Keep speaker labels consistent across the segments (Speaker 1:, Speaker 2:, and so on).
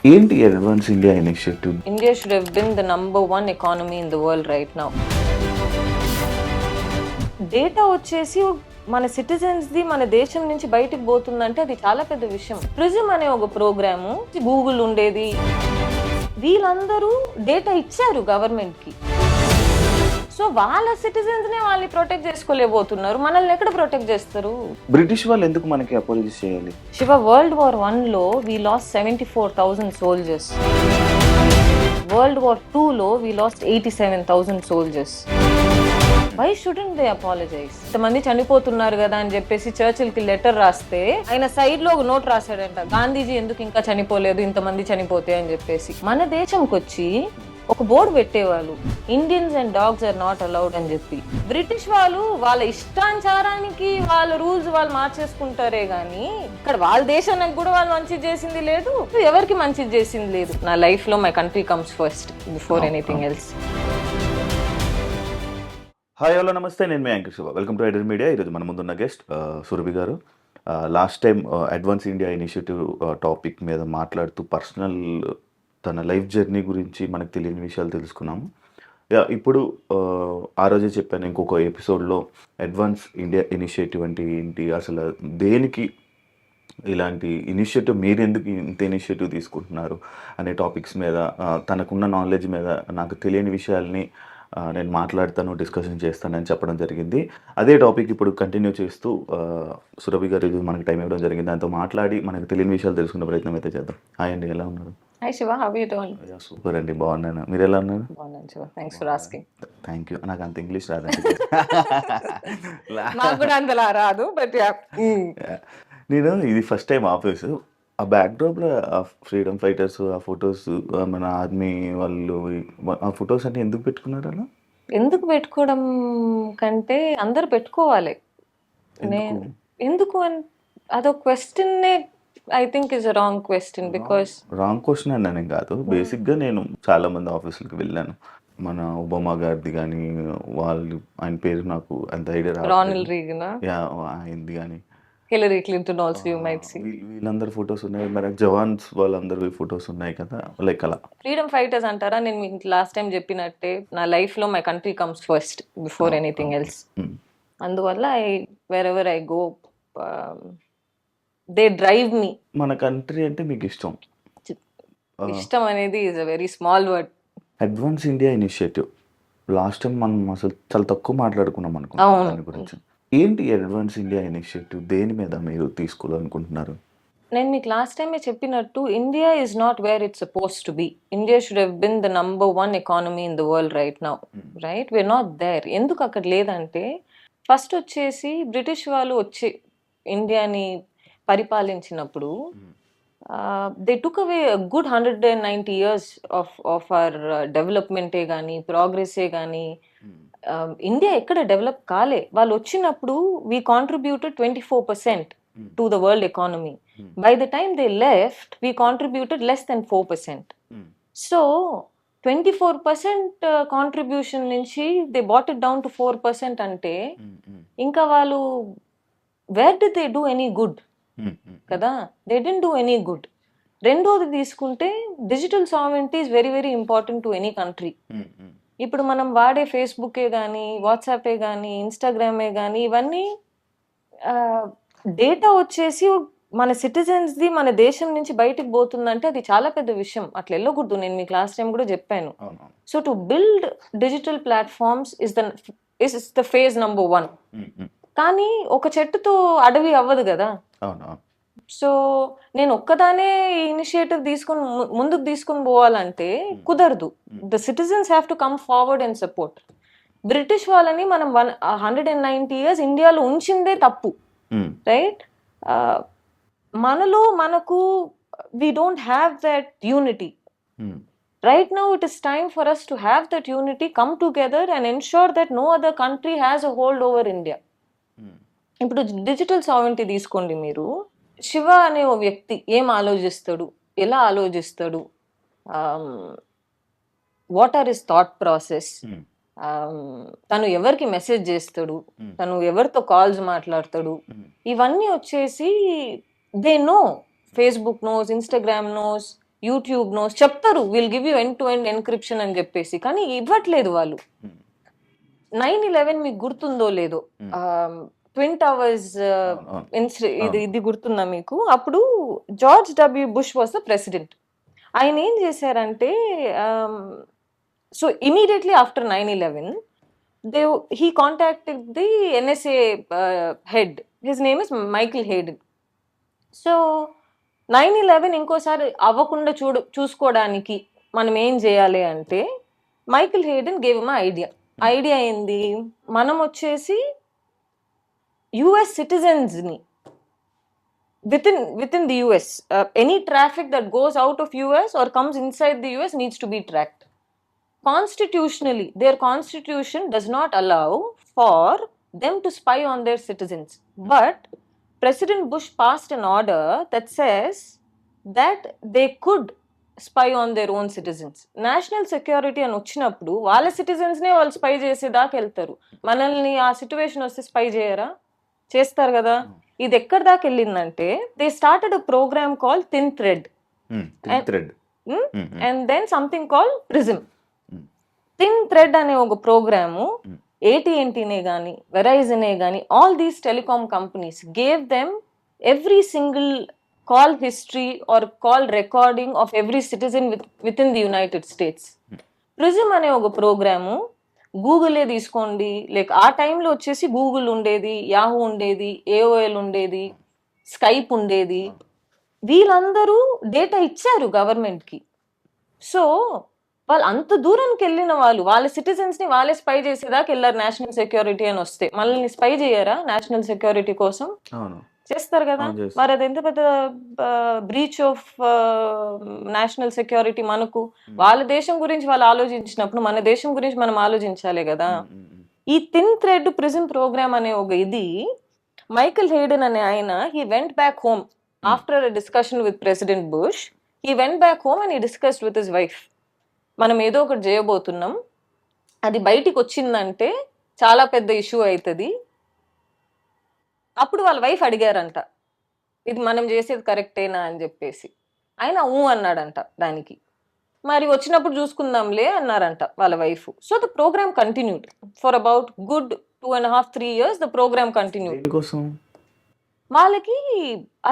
Speaker 1: ఏంటి advance India initiative?
Speaker 2: India should have been the number one economy in the world right now. Data వచ్చేసి మన citizens the మన దేశం నుంచి బయటికి పోతుందంటే అది చాలా పెద్ద విషయం. ప్రిజమ్ అనే ఒక ప్రోగ్రాము, గూగుల్ ఉండేది, వీళ్ళందరూ డేటా ఇచ్చారు గవర్నమెంట్ కి. సో వాళ్ళ సిటిజన్స్ నే వాళ్ళని ప్రొటెక్ట్ చేసుకోలేకపోతున్నారు, మనల్ని ఎక్కడ ప్రొటెక్ట్ చేస్తారు?
Speaker 1: బ్రిటిష్ వాళ్ళు ఎందుకు మనకి అపోలజీస్ చేయాలి?
Speaker 2: శివ, World War I లో we lost 74,000 soldiers. World War II లో we lost 87,000 soldiers. Why shouldn't they apologize? ఇంతమంది చనిపోతున్నారు కదా అని చెప్పేసి చర్చిల్ కి లెటర్ రాస్తే ఆయన సైడ్ లో ఒక నోట్ రాశాడంట, గాంధీజీ ఎందుకు ఇంకా చనిపోలేదు, ఇంతమంది చనిపోతే అని చెప్పేసి. మన దేశంకి వచ్చి ఒక బోర్డు పెట్టేవాళ్ళు, Indians and dogs are not allowed అని చెప్పి. బ్రిటిష్ వాళ్ళు వాళ్ళ ఇష్టానుసారానికి వాళ్ళ రూల్స్ వాళ్ళు మార్చేసుకుంటారే గానీ ఇక్కడ వాళ్ళ దేశానికి కూడా వాళ్ళు మంచి చేసింది లేదు, ఎవరికి మంచి చేసింది లేదు. నా లైఫ్ లో my country comes first before anything else.
Speaker 1: Hi hello నమస్తే, నేను మీ యాంకర్ శివ. వెల్కమ్ టు ఐడర్ మీడియా. ఈరోజు మన ముందున్న guest Surabhi garu. Last time advance India initiative topic మీద మాట్లాడుతూ పర్సనల్ తన లైఫ్ జర్నీ గురించి మనకు తెలియని విషయాలు తెలుసుకున్నాము. ఇప్పుడు ఆ రోజే చెప్పాను ఇంకొక ఎపిసోడ్లో అడ్వాన్స్ ఇండియా ఇనిషియేటివ్ అంటే ఏంటి, అసలు దేనికి ఇలాంటి ఇనిషియేటివ్, మీరు ఎందుకు ఇంత ఇనిషియేటివ్ తీసుకుంటున్నారు అనే టాపిక్స్ మీద, తనకున్న నాలెడ్జ్ మీద నాకు తెలియని విషయాల్ని నేను మాట్లాడతాను, డిస్కషన్ చేస్తానని చెప్పడం జరిగింది. అదే టాపిక్ ఇప్పుడు కంటిన్యూ చేస్తూ సురభి గారు ఇది మనకి టైం ఇవ్వడం జరిగింది. దాంతో మాట్లాడి మనకు తెలియని విషయాలు తెలుసుకునే ప్రయత్నం అయితే చేద్దాం. హాయ్ అండి, ఎలా ఉన్నారు?
Speaker 2: Hi Shiva, how are you doing?
Speaker 1: Super అండి, బాగున్నాను. మీరు ఎలా ఉన్నారు?
Speaker 2: బాగున్నాను Shiva, thanks for asking.
Speaker 1: Thank you. నాకు అంత ఇంగ్లీష్ రాదండి.
Speaker 2: నాకు కూడా అంతలా రాదు, బట్
Speaker 1: నేను ఇది ఫస్ట్ టైం ఆఫీసు, ఆ బ్యాక్డ్రాప్లో ఆ ఫ్రీడమ్ ఫైటర్స్, ఆ ఫొటోస్, మన ఆర్మీ వాళ్ళు, ఆ ఫొటోస్ అంటే ఎందుకు పెట్టుకున్నారు అలా?
Speaker 2: ఎందుకు పెట్టుకోవడం కంటే అందరు పెట్టుకోవాలి. నేను ఎందుకు అని అదొక question I think is a wrong question. Because
Speaker 1: wrong question అని నేను కాదు, బేసిక్గా నేను చాలా మంది ఆఫీసులకు వెళ్ళాను. మన ఒబామా గారిది కానీ, వాళ్ళు ఆయన పేరు నాకు అంత ఐడియా రాదు,
Speaker 2: రానల్డ్ రీగన్,
Speaker 1: ఆయనది కానీ,
Speaker 2: Hillary Clinton also you might see.
Speaker 1: వీళ్ళందరూ ఫొటోస్ ఉన్నాయి, మరి జవాన్స్ వాళ్ళందరూ ఫొటోస్ ఉన్నాయి కదా, లైక్ అలా.
Speaker 2: ఫ్రీడమ్ ఫైటర్స్ అంటారా? నేను మీకు లాస్ట్ టైం చెప్పినట్టే నా లైఫ్ లో my country comes first before anything else. అందువల్ల wherever I go they drive me.
Speaker 1: మన కంట్రీ అంటే మీకు ఇష్టం?
Speaker 2: ఇష్టం అనేది is a very small word.
Speaker 1: Advance India initiative last time మనం అసలు చాలా తక్కువ మాట్లాడుకున్నాం అనుకుంటా దాని గురించి. ఏంటి అడ్వాన్స్ ఇండియా ఇనిషియేటివ్, దేని మీద మీరు తీసుకోవాలనుకుంటున్నారు?
Speaker 2: నేను మీకు లాస్ట్ టైమే చెప్పినట్టు India is not where it's suppose to be. India should have been the number one economy in the world right now, right? We are not there. ఎందుకు అక్కడ లేదంటే, ఫస్ట్ వచ్చేసి బ్రిటిష్ వాళ్ళు వచ్చి ఇండియాని పరిపాలించినప్పుడు they took away good 190 years of our డెవలప్మెంటే కానీ, ప్రోగ్రెసే కానీ. ఇండియా ఎక్కడ డెవలప్ కాలే. వాళ్ళు వచ్చినప్పుడు we contributed 24% to the world economy. By the time they left we contributed less than 4%. So 24% contribution నుంచి they brought it down to 4% అంటే ఇంకా వాళ్ళు where did they do any good కదా? They didn't do any good. రెండోది తీసుకుంటే digital sovereignty is very very important to any country. ఇప్పుడు మనం వాడే ఫేస్బుకే కానీ, వాట్సాపే కానీ, ఇన్స్టాగ్రామే కానీ, ఇవన్నీ డేటా వచ్చేసి మన సిటిజన్స్ది మన దేశం నుంచి బయటకు పోతుందంటే అది చాలా పెద్ద విషయం. అట్లా వెళ్ళకూడదు. నేను మీకు లాస్ట్ టైం కూడా చెప్పాను. So to build digital platforms is the phase number 1. కానీ ఒక చెట్టుతో అడవి అవ్వదు కదా. సో నేను ఒక్కదానే ఇనిషియేటివ్ ముందుకు తీసుకుని పోవాలంటే కుదరదు. The citizens have to come forward and support. British వాళ్ళని మనం 190 years ఇండియాలో ఉంచిందే తప్పు, రైట్? మనకు we don't have that unity. Right now it is time for us to have that unity, come together and ensure that no other country has a hold over India. ఇప్పుడు digital sovereignty తీసుకోండి. మీరు శివ అనే ఓ వ్యక్తి ఏం ఆలోచిస్తాడు, ఎలా ఆలోచిస్తాడు, what are his thought process, తను ఎవరికి మెసేజ్ చేస్తాడు, తను ఎవరితో కాల్స్ మాట్లాడతాడు, ఇవన్నీ వచ్చేసి they know. Facebook knows, Instagram knows, YouTube knows చెప్తారు, will give you end to end encryption అని చెప్పేసి, కానీ ఇవ్వట్లేదు వాళ్ళు. 9/11 మీకు గుర్తుందో లేదో, ట్విన్ టవర్స్ ఇది గుర్తుందా మీకు? అప్పుడు George W bush was the president. ఆయన ఏం చేశారంటే, so immediately after 9/11 he contacted the NSA head. His name is Michael Hayden. So 9/11 ఇంకోసారి అవ్వకుండా చూసుకోవడానికి మనం ఏం చేయాలి అంటే, Michael Hayden gave him idea ఏంది, మనం వచ్చేసి యుఎస్ సిటిజన్స్ ని within the US, any traffic that goes out of US or comes inside the US needs to be tracked. Constitutionally, their constitution does not allow for them to spy on their citizens. But President Bush passed an order that says that they could spy on their own citizens. National security అని వచ్చినప్పుడు వాళ్ళ citizens నే వాళ్ళు spy చేసేదాకా వెళ్తారు. మనల్ని ఆ situation వస్తే స్పై చేయరా? చేస్తారు కదా. ఇది ఎక్కడి దాకా వెళ్ళిందంటే, they started a program call thin thread and then something call Prism. Thin thread అనే ఒక ప్రోగ్రాము AT&Tనే కానీ వెరైజనే కానీ all these telecom companies gave them every single call history or call recording of every citizen within the United States. Prism అనే ఒక programme గూగులే తీసుకోండి, like ఆ టైంలో వచ్చేసి గూగుల్ ఉండేది, యాహూ ఉండేది, AOL ఉండేది, స్కైప్ ఉండేది. వీళ్ళందరూ డేటా ఇచ్చారు గవర్నమెంట్కి. సో వాళ్ళు అంత దూరానికి వెళ్ళిన వాళ్ళు వాళ్ళ సిటిజన్స్ ని వాళ్ళే స్పై చేసేదాకా వెళ్ళారు. నేషనల్ సెక్యూరిటీ అని వస్తే మనల్ని స్పై చేయరా? నేషనల్ సెక్యూరిటీ కోసం చేస్తారు కదా. మరి అది ఎంత పెద్ద బ్రీచ్ ఆఫ్ నేషనల్ సెక్యూరిటీ మనకు. వాళ్ళ దేశం గురించి వాళ్ళు ఆలోచించినప్పుడు మన దేశం గురించి మనం ఆలోచించాలి కదా. ఈ థిన్ థ్రెడ్ ప్రిజన్ ప్రోగ్రామ్ అనే ఒక ఇది మైకెల్ హేడెన్ అనే ఆయన, he went back home after discussion with president bush. He went back home and he discussed with his wife. మనం ఏదో ఒకటి చేయబోతున్నాం, అది బయటికి వచ్చిందంటే చాలా పెద్ద ఇష్యూ అవుతుంది. అప్పుడు వాళ్ళ వైఫ్ అడిగారంట, ఇది మనం చేసేది కరెక్టేనా అని చెప్పేసి. ఆయన అన్నాడంట దానికి. మరి వచ్చినప్పుడు చూసుకుందాంలే అన్నారంట వాళ్ళ wife. So the program continued for about good 2.5-3 years. The program continued. వాళ్ళకి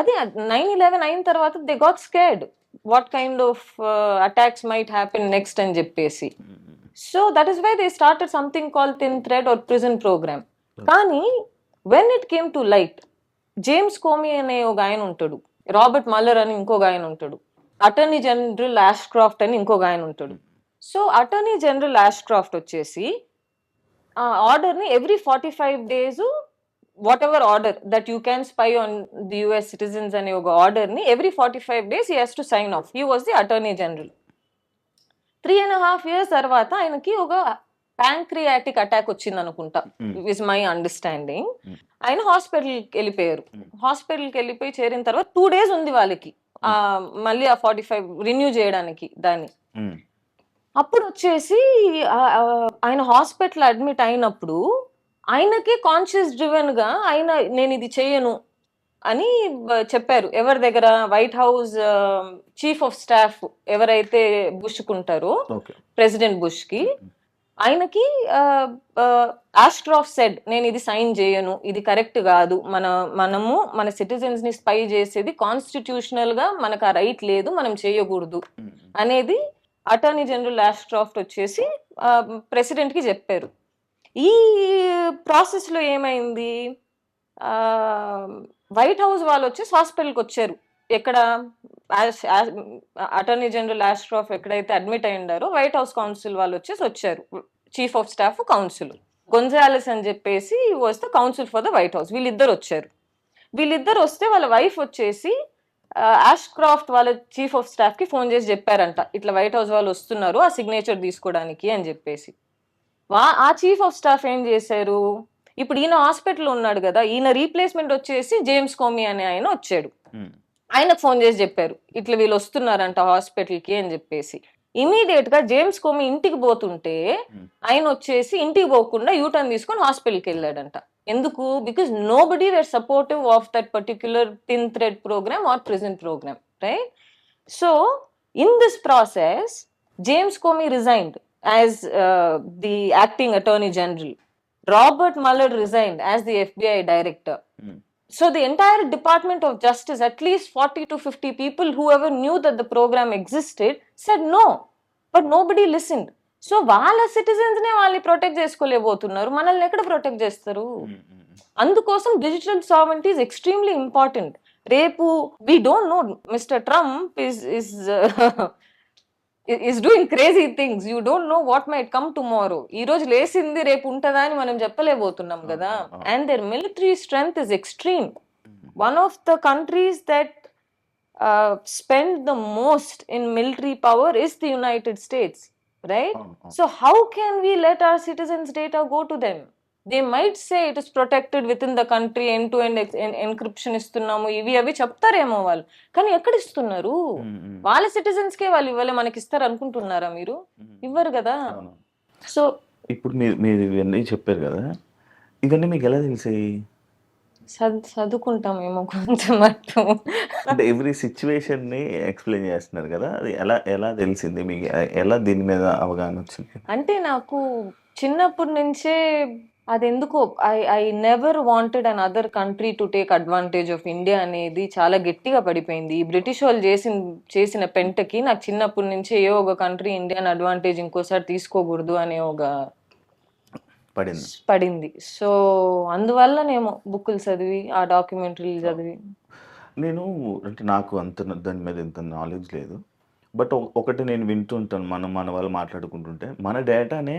Speaker 2: అదే 9/11 అయిన తర్వాత they got scared what kind of attacks might happen next అని చెప్పేసి. So that is why they started something call thin thread or prison program. కానీ when it came to light, James Comey అనే ఒక ఆయన ఉంటాడు, రాబర్ట్ మల్లర్ అని ఇంకొక ఆయన ఉంటాడు, అటార్నీ జనరల్ యాష్క్రాఫ్ట్ అని ఇంకొక ఆయన ఉంటాడు. సో అటార్నీ జనరల్ యాష్క్రాఫ్ట్ వచ్చేసి ఆ ఆర్డర్ని every 45 days whatever order that you can spy on the US citizens అనే ఒక ఆర్డర్ని every 45 days he has to sign off. He was the attorney general. 3.5 years తర్వాత ఆయనకి ఒక ప్యాంక్రియాటిక్ అటాక్ వచ్చింది అనుకుంటా, ఇస్ మై అండర్స్టాండింగ్. ఆయన హాస్పిటల్కి వెళ్ళిపోయారు. హాస్పిటల్కి వెళ్ళిపోయి చేరిన తర్వాత 2 days ఉంది వాళ్ళకి మళ్ళీ ఆ 45 రిన్యూ చేయడానికి దాన్ని. అప్పుడు వచ్చేసి ఆయన హాస్పిటల్ అడ్మిట్ అయినప్పుడు ఆయనకి కాన్షియస్ డ్రివెన్ గా ఆయన నేను ఇది చేయను అని చెప్పారు. ఎవరి దగ్గర? White house chief of staff ఎవరైతే బుష్ కుంటారో, ప్రెసిడెంట్ బుష్ కి, ఆయనకి ఆష్క్రాఫ్ట్ సెడ్ నేను ఇది సైన్ చేయను, ఇది కరెక్ట్ కాదు, మనము మన సిటిజన్స్ ని స్పై చేసేది కాన్స్టిట్యూషనల్ గా మనకు ఆ రైట్ లేదు, మనం చేయకూడదు అనేది అటార్నీ జనరల్ ఆష్క్రాఫ్ట్ వచ్చేసి ప్రెసిడెంట్ కి చెప్పారు. ఈ ప్రాసెస్ లో ఏమైంది, వైట్ హౌస్ వాళ్ళు వచ్చేసి హాస్పిటల్కి వచ్చారు. ఎక్కడ? అటార్నీ జనరల్ ఆష్క్రాఫ్ట్ ఎక్కడైతే అడ్మిట్ అయి ఉండారో వైట్ హౌస్ కౌన్సిల్ వాళ్ళు వచ్చారు, chief of staff council Gonzales అని చెప్పేసి వస్తే council for the white house. వీళ్ళిద్దరు వచ్చారు. వీళ్ళిద్దరు వస్తే వాళ్ళ వైఫ్ వచ్చేసి ఆష్క్రాఫ్ట్ వాళ్ళ చీఫ్ ఆఫ్ స్టాఫ్ కి ఫోన్ చేసి చెప్పారంట, ఇట్లా వైట్ హౌస్ వాళ్ళు వస్తున్నారు ఆ సిగ్నేచర్ తీసుకోవడానికి అని చెప్పేసి. ఆ చీఫ్ ఆఫ్ స్టాఫ్ ఏం చేశారు, ఇప్పుడు ఈయన హాస్పిటల్ ఉన్నాడు కదా, ఈయన రీప్లేస్మెంట్ వచ్చేసి జేమ్స్ కోమీ అనే ఆయన వచ్చాడు. ఆయనకు ఫోన్ చేసి చెప్పారు, ఇట్లా వీళ్ళు వస్తున్నారంట హాస్పిటల్కి అని చెప్పేసి. ఇమీడియట్ గా జేమ్స్ కోమీ ఇంటికి పోతుంటే ఆయన వచ్చేసి ఇంటికి పోకుండా యూటర్న్ తీసుకొని హాస్పిటల్కి వెళ్ళాడంట. ఎందుకు? Because nobody were supportive of that particular thin thread program or prison program, right? So In this process, James Comey resigned as the acting Attorney General. Robert Mueller resigned as the FBI director. So the entire Department of Justice, at least 40 to 50 people, whoever knew that the program existed, said no. But nobody listened. So వాళ్ళ citizens నే వాళ్ళు protect చేసుకోలేకపోతున్నారు, మనల్ని ఎక్కడ protect చేస్తారు? అందుకోసం digital sovereignty is extremely important. రేపు we don't know, Mr Trump is doing crazy things. You don't know what might come tomorrow. ఈ రోజు లేసింది రేపు ఉంటదా అని మనం చెప్పలేకపోతున్నాం కదా. And their military strength is extreme. One of the countries that spend the most in military power is the United States, right? So how can we let our citizens' data go to them? They might say it is protected within the country, end-to-end encryption ఇస్తున్నాము, ఇవి అవి చెప్తారేమో వాళ్ళు, కానీ ఎక్కడ ఇస్తున్నారు? వాళ్ళ citizens కే వాళ్ళు ఇవ్వాలి, మనకి ఇస్తారు అనుకుంటున్నారా మీరు? ఇవ్వరు కదా. సో
Speaker 1: ఇప్పుడు మీరు ఇవన్నీ చెప్పారు కదా, ఇవన్నీ మీకు ఎలా తెలిసాయి?
Speaker 2: చదువుకుంటామేమో కొంచెం అట్టు.
Speaker 1: అంటే ఎవ్రీ సిచ్యువేషన్ ని ఎక్స్ప్లెయిన్ చేస్తున్నారు కదా, అది ఎలా ఎలా తెలిసింది మీకు? ఎలా దీని మీద అవగాహన వచ్చింది?
Speaker 2: అంటే నాకు చిన్నప్పటి నుంచే అది ఎందుకో I never wanted an other country to take advantage of India అనేది చాలా గట్టిగా పడిపోయింది. ఈ బ్రిటిష్ వాళ్ళు చేసిన పెంటకి నాకు చిన్నప్పటి నుంచే ఏ ఒక కంట్రీ ఇండియన్ అడ్వాంటేజ్ ఇంకోసారి తీసుకోకూడదు అనే ఒక పడింది. సో అందువల్లనేమో బుక్కులు చదివి, ఆ డాక్యుమెంటరీలు చదివి.
Speaker 1: నేను అంటే నాకు అంత దాని మీద ఇంత నాలెడ్జ్ లేదు, బట్ ఒకటి నేను వింటుంటాను, మన వాళ్ళు మాట్లాడుకుంటుంటే, మన డేటానే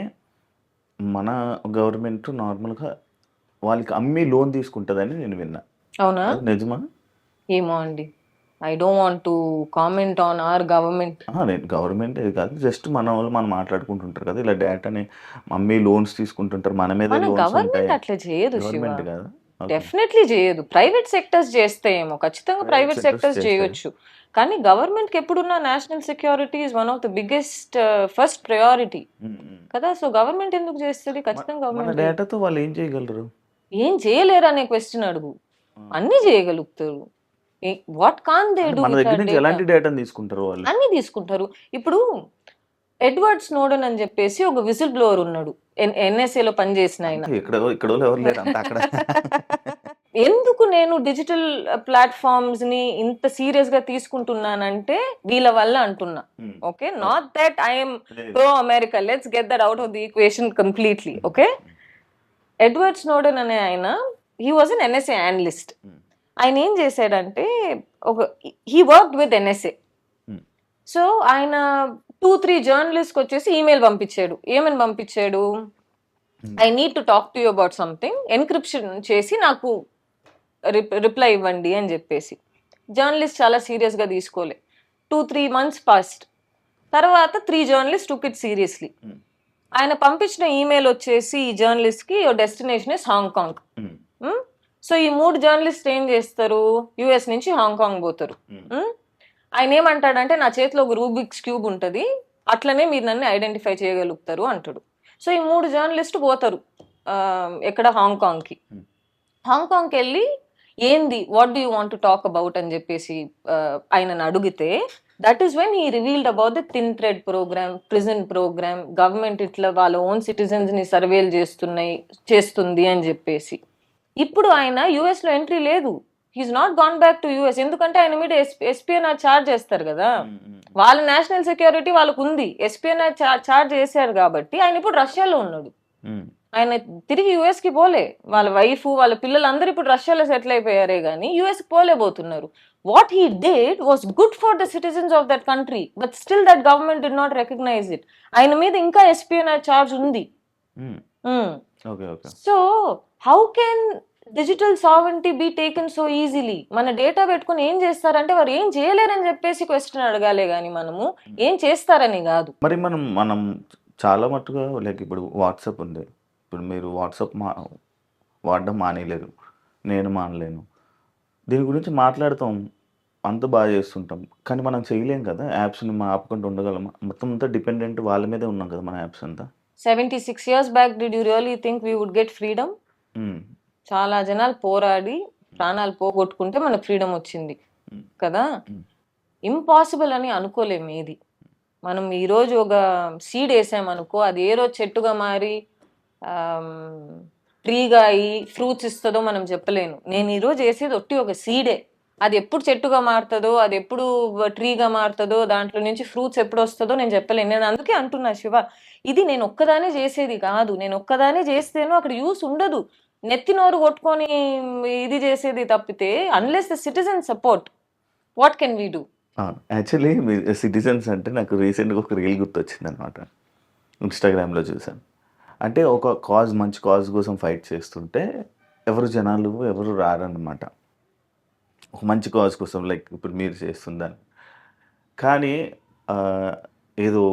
Speaker 1: మన గవర్నమెంట్ నార్మల్గా వాళ్ళకి అమ్మి లోన్ తీసుకుంటుందని నేను విన్నా.
Speaker 2: అవునా?
Speaker 1: నిజమా?
Speaker 2: ఏమో అండి, I don't want to comment on our government.
Speaker 1: నేను గవర్నమెంట్ ఇది కాదు, జస్ట్ మన వాళ్ళు మనం మాట్లాడుకుంటుంటారు కదా, ఇలా డేటాని అమ్మి లోన్స్ తీసుకుంటుంటారు మన మీద.
Speaker 2: గవర్నమెంట్ అట్లా చేయదు,
Speaker 1: గవర్నమెంట్ కాదు,
Speaker 2: డెఫినెట్లీ చేయదు. ప్రైవేట్ సెక్టర్స్ చేస్తాయేమో, ఖచ్చితంగా ప్రైవేట్ సెక్టర్స్ చేయొచ్చు, కానీ గవర్నమెంట్ కి ఎప్పుడున్నా national security is one of the biggest first priority కదా. సో గవర్నమెంట్ ఎందుకు చేస్తుంది? ఖచ్చితంగా గవర్నమెంట్.
Speaker 1: డేటాతో వాళ్ళు ఏం చేయగలరు?
Speaker 2: ఏం చేయలేరు అనే క్వశ్చన్ అడుగు. అన్ని చేయగలుగుతారు. What can they do?
Speaker 1: మన దగ్గర నుంచి ఎలాంటి డేటాను తీసుకుంటారు వాళ్ళు?
Speaker 2: అన్ని తీసుకుంటారు. ఇప్పుడు ఎడ్వర్డ్ స్నోడెన్ అని చెప్పేసి ఒక విజిల్ బ్లోవర్ ఉన్నాడు, ఎన్ఎస్ఏ లో పనిచేసిన ఆయన. ఎందుకు నేను డిజిటల్ ప్లాట్ఫామ్స్ ని ఇంత సీరియస్ గా తీసుకుంటున్నానంటే వీళ్ళ వల్ల అంటున్నా. Okay, not that I'm pro America, let's get that out of the equation completely. Okay, Edward Snowden అనే ఆయన, he was an NSA analyst. ఆయన ఏం చేశాడంటే, he worked with NSA. So ఆయన 2-3 జర్నలిస్ట్ వచ్చేసి ఈమెయిల్ పంపించాడు. ఏమని పంపించాడు? I need to talk to you about something, encryption చేసి నాకు రిప్లై ఇవ్వండి అని చెప్పేసి. జర్నలిస్ట్ చాలా సీరియస్గా తీసుకోలే. 2-3 months పాస్ట్ తర్వాత 3 జర్నలిస్ట్ టుక్ ఇట్ సీరియస్లీ. ఆయన పంపించిన ఈమెయిల్ వచ్చేసి ఈ జర్నలిస్ట్కి డెస్టినేషన్ ఇస్ హాంకాంగ్. సో ఈ 3 జర్నలిస్ట్ ఏం చేస్తారు? యుఎస్ నుంచి హాంకాంగ్ పోతారు. ఆయన ఏమంటాడంటే, నా చేతిలో ఒక రూబిక్స్ క్యూబ్ ఉంటుంది, అట్లనే మీరు నన్ను ఐడెంటిఫై చేయగలుగుతారు అంటాడు. సో ఈ 3 జర్నలిస్ట్ పోతారు ఎక్కడ? హాంకాంగ్కి. హాంకాంగ్కి వెళ్ళి ఏంది, what do you want to talk about అని చెప్పేసి ఆయనను అడిగితే, that is when he revealed about the thin thread program, prison program, government ఇట్లా వాళ్ళ ఓన్ సిటిజన్స్ ని సర్వేలు చేస్తుంది అని చెప్పేసి. ఇప్పుడు ఆయన యుఎస్ లో ఎంట్రీ లేదు, he's not gone back to US. ఎందుకంటే ఆయన మీద ఎస్పీఎన్ఆర్ ఛార్జ్ చేస్తారు కదా, వాళ్ళ నేషనల్ సెక్యూరిటీ వాళ్ళకు ఉంది, ఎస్పీఎన్ఆర్ ఛార్జ్ చేశారు కాబట్టి ఆయన ఇప్పుడు రష్యాలో ఉన్నాడు. ఆయన తిరిగి యుఎస్ కి పోలే. వాళ్ళ వైఫ్, వాళ్ళ పిల్లలు అందరూ ఇప్పుడు రష్యాలో సెటిల్ అయిపోయారే కానీ యుఎస్ కి పోలేబోతున్నారు. What he did was good for the citizens of that country, but still that government did not recognize it. ఆయన మీద ఇంకా ఎస్పీఎన్ఆర్ ఛార్జ్ ఉంది. So how can digital sovereignty be taken so easily? మన data పెట్టుకుని ఏం చేస్తారంటే, వారు ఏం చేయలేరని చెప్పేసి క్వశ్చన్ అడగాలే కానీ మనము ఏం చేస్తారని కాదు.
Speaker 1: మరి మనం చాలా మట్టుగా లైక్ ఇప్పుడు వాట్సాప్ ఉంది, ఇప్పుడు మీరు వాట్సాప్ వాడడం మానేయలేరు, నేను మానలేను, దీని గురించి మాట్లాడతాం, అంత బాగా చేస్తుంటాం, కానీ మనం చేయలేం కదా. యాప్స్ని ఆపుకుంటూ ఉండగలం? మొత్తం అంతా డిపెండెంట్ వాళ్ళ మీదే ఉన్నాం కదా మన యాప్స్ అంతా.
Speaker 2: 76 years back did you really think we would get freedom? చాలా జనాలు పోరాడి ప్రాణాలు పోగొట్టుకుంటే మనకు ఫ్రీడమ్ వచ్చింది కదా. ఇంపాసిబుల్ అని అనుకోలేము ఏది. మనం ఈరోజు ఒక సీడ్ వేసామనుకో, అది ఏ రోజు చెట్టుగా మారి ట్రీగా అయ్యి ఫ్రూట్స్ ఇస్తుందో మనం చెప్పలేను. నేను ఈరోజు వేసేది ఒట్టి ఒక సీడే. అది ఎప్పుడు చెట్టుగా మారుతుందో, అది ఎప్పుడు ట్రీగా మారుతుందో, దాంట్లో నుంచి ఫ్రూట్స్ ఎప్పుడు వస్తుందో నేను చెప్పలేను. నేను అందుకే అంటున్నా శివ, ఇది నేను ఒక్కదానే చేసేది కాదు. నేను ఒక్కదానే చేస్తేనో అక్కడ యూస్ ఉండదు. నెత్తి నోరు కొట్టుకొని ఇది చేసేది తప్పితే, unless the citizen support, what can we do?
Speaker 1: Actually me citizens అంటే నాకు రీసెంట్గా ఒక రీల్ గుర్తొచ్చింది అనమాట. ఇన్స్టాగ్రామ్లో చూసాను. అంటే ఒక మంచి కాజ్ కోసం ఫైట్ చేస్తుంటే జనాలు ఎవరు రారన్నమాట. ఒక మంచి కాజ్ కోసం, లైక్ ఇప్పుడు మీరు చేస్తుందని. కానీ ఏదో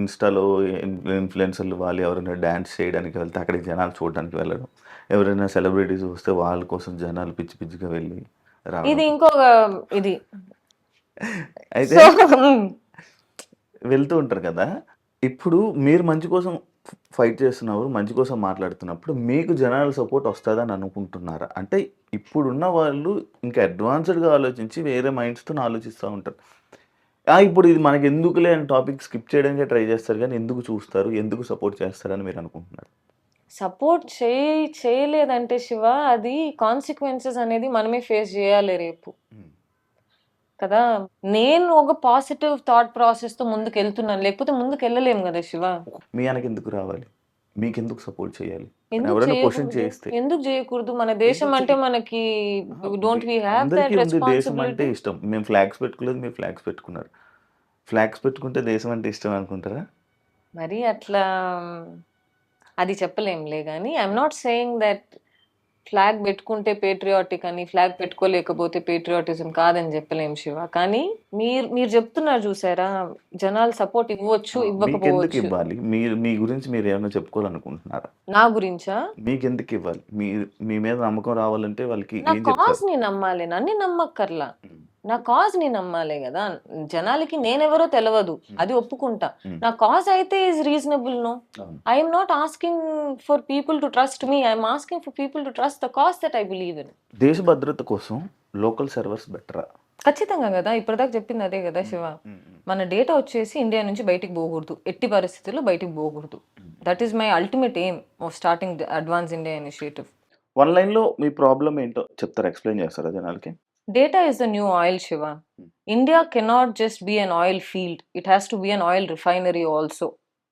Speaker 1: ఇన్స్టాలో ఇన్ఫ్లుయెన్సర్లు వాళ్ళు ఎవరైనా డ్యాన్స్ చేయడానికి వెళ్తే అక్కడికి జనాలు చూడడానికి వెళ్ళడం, ఎవరైనా సెలబ్రిటీస్ వస్తే వాళ్ళ కోసం జనాలు పిచ్చి పిచ్చిగా వెళ్ళి
Speaker 2: ఇది
Speaker 1: రావడం.
Speaker 2: ఇంకొక ఇది.
Speaker 1: అయితే వెళ్తూ ఉంటారు కదా. ఇప్పుడు మీరు మంచి కోసం ఫైట్ చేస్తున్నప్పుడు, మంచి కోసం మాట్లాడుతున్నప్పుడు మీకు జనాల సపోర్ట్ వస్తుందని అనుకుంటున్నారా? అంటే ఇప్పుడున్న వాళ్ళు ఇంకా అడ్వాన్స్డ్గా ఆలోచించి వేరే మైండ్స్తో ఆలోచిస్తూ ఉంటారు. ఇప్పుడు ఇది మనకి ఎందుకులే అని టాపిక్ స్కిప్ చేయడానికే ట్రై చేస్తారు, కానీ ఎందుకు చూస్తారు, ఎందుకు సపోర్ట్ చేస్తారని మీరు అనుకుంటున్నారు?
Speaker 2: సపోర్ట్ చేయలేదంటే శివ, అది కాన్సిక్వెన్సెస్ అనేది మనమే ఫేస్ చేయాలి రేపు కదా. నేను ఒక పాజిటివ్ థాట్ ప్రాసెస్ తో ముందుకు వెళ్తున్నాను, లేకపోతే ముందుకు వెళ్ళలేము కదా శివ.
Speaker 1: మీ ఆయనకి ఎందుకు రావాలి, మీకు ఎందుకు సపోర్ట్ చేయాలి?
Speaker 2: ఎందుకు
Speaker 1: ఎవరైనా క్వశ్చన్
Speaker 2: చేయకూడదు?
Speaker 1: చేస్తే
Speaker 2: ఎందుకు చేయకూడదు? మన దేశం అంటే మనకి డోంట్ వి హ్యావ్ దట్
Speaker 1: అందరికీ ఉంది దేశం అంటే
Speaker 2: రెస్పాన్సిబిలిటీ?
Speaker 1: ఇష్టం. మేము ఫ్లాగ్స్ పెట్టుకోలేదు, మీరు ఫ్లాగ్స్ పెట్టుకున్నారు. ఫ్లాగ్స్ పెట్టుకుంటే దేశం అంటే ఇష్టం అనుకుంటారా?
Speaker 2: మరి అట్లా అది చెప్పలేంలే. కానీ I'm not saying that flag పెట్టుకుంటే పేట్రియాటిక్ అని, ఫ్లాగ్ పెట్టుకోలేకపోతే పేట్రియాటిజం కాదని చెప్పలేం శివ. కానీ మీరు చెప్తున్నారు చూసారా, జనాలు సపోర్ట్ ఇవ్వచ్చు,
Speaker 1: మీకెందుకు
Speaker 2: ఇవ్వకపోవచ్చు.
Speaker 1: ఇవ్వాలి? మీరు మీ గురించి మీరు ఏమైనా చెప్పుకోవాలనుకుంటున్నారా?
Speaker 2: నా గురించా?
Speaker 1: మీకెందుకు ఇవ్వాలి? మీ మీద నమ్మకం రావాలంటే వాళ్ళకి
Speaker 2: నా
Speaker 1: ఏం
Speaker 2: కాజ్
Speaker 1: చెప్తారు?
Speaker 2: ని నమ్మాలి, నన్ను నమ్మక్కర్లా.
Speaker 1: ఉమ్,
Speaker 2: నా కాజ్ ని నమ్మాలి కదా. జనాలకి నేనెవరో తెలియదు, అది ఒప్పుకుంటా.
Speaker 1: ఉమ్,
Speaker 2: నా కాజ్ అయితే ఈజ్ రీజనబుల్. నో,
Speaker 1: అవును.
Speaker 2: I'm not asking for people to trust me, I'm asking for people to trust the cause that I believe in.
Speaker 1: దేశ భద్రత కోసం లోకల్ సర్వర్స్ బెటరా?
Speaker 2: ఖచ్చితంగా కదా, ఇప్పటిదాకా చెప్పింది అదే కదా శివ. మన డేటా వచ్చేసి ఇండియా నుంచి బయటికి పోకూడదు, ఎట్టి పరిస్థితుల్లో బయటికి పోకూడదు. That is my ultimate aim of starting advance India initiative.
Speaker 1: One లైన్లో మీ ప్రాబ్లం ఏంటో చెప్తారా, ఎక్స్ప్లెయిన్ చేస్తారా జనాలకి?
Speaker 2: Data is the new oil, Shiva. India cannot just be an oil field. It has to be an oil refinery also,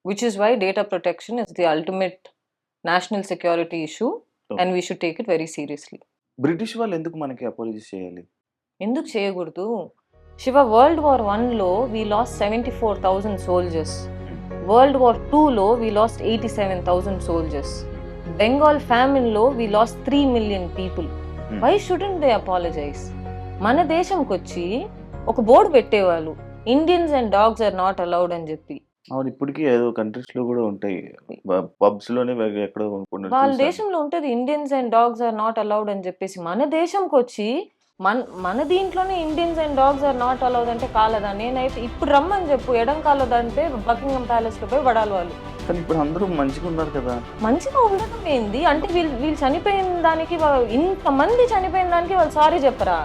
Speaker 2: which is why data protection is the ultimate national security issue, and we should take it very seriously.
Speaker 1: British వాళ్ళు ఎందుకు మనకి apology చేయాలి?
Speaker 2: ఎందుకు చేయకూడదు Shiva? World War Iలో we lost 74,000 soldiers. World War IIలో we lost 87,000 soldiers. Bengal famine లో we lost 3 million people. Why shouldn't they apologize? మన దేశంకి వచ్చి ఒక బోర్డు పెట్టేవాళ్ళు, Indians and dogs are not allowed అని చెప్పి.
Speaker 1: అవును, ఇప్పటికీ ఏదో కంట్రీస్ లో కూడా ఉంటాయి, పబ్స్ లోనే ఎక్కడో
Speaker 2: వాళ్ళ దేశంలో ఉంటది Indians and dogs are not allowed అని చెప్పేసి. మన దేశంకి వచ్చి మన దీంట్లోనే Indians and dogs are not allowed అంటే కాలదా? నేనైతే ఇప్పుడు రమ్మని చెప్పు, ఎడం కాలదంటే బకింగ్హామ్ ప్యాలెస్ లో పోయి పడాలి వాళ్ళు.
Speaker 1: కానీ ఇప్పుడు అందరూ మంచిగా ఉన్నారు కదా.
Speaker 2: మంచిగా ఉండడం ఏంది అంటే, వీళ్ళు చనిపోయిన దానికి, ఇంతమంది చనిపోయిన దానికి వాళ్ళు సారీ చెప్పరా?